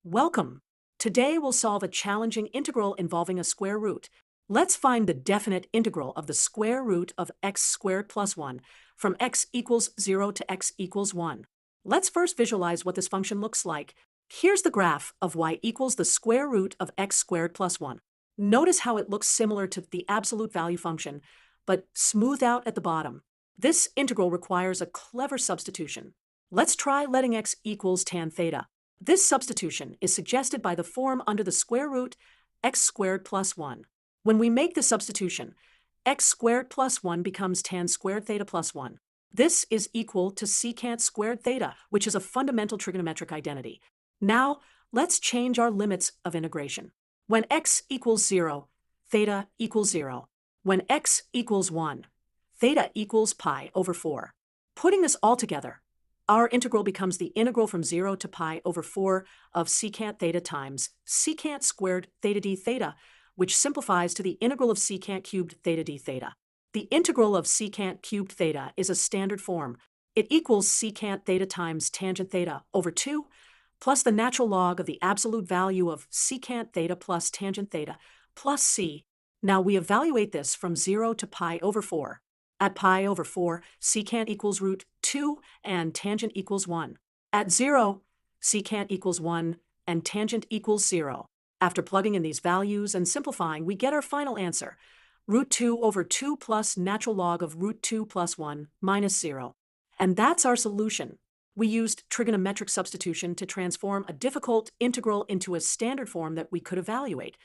Welcome! Today we'll solve a challenging integral involving a square root. Let's find the definite integral of the square root of x squared plus 1 from x equals 0 to x equals 1. Let's first visualize what this function looks like. Here's the graph of y equals the square root of x squared plus 1. Notice how it looks similar to the absolute value function, but smoothed out at the bottom. This integral requires a clever substitution. Let's try letting x equals tan theta. This substitution is suggested by the form under the square root x squared plus 1. When we make the substitution, x squared plus 1 becomes tan squared theta plus 1. This is equal to secant squared theta, which is a fundamental trigonometric identity. Now, let's change our limits of integration. When x equals 0, theta equals 0. When x equals 1, theta equals pi over 4. Putting this all together, our integral becomes the integral from 0 to pi over 4 of secant theta times secant squared theta d theta, which simplifies to the integral of secant cubed theta d theta. The integral of secant cubed theta is a standard form. It equals secant theta times tangent theta over 2 plus the natural log of the absolute value of secant theta plus tangent theta plus c. Now we evaluate this from 0 to pi over 4. At pi over 4, secant equals root 2 and tangent equals 1. At 0, secant equals 1 and tangent equals 0. After plugging in these values and simplifying, we get our final answer, root 2 over 2 plus natural log of root 2 plus 1 minus 0. And that's our solution. We used trigonometric substitution to transform a difficult integral into a standard form that we could evaluate.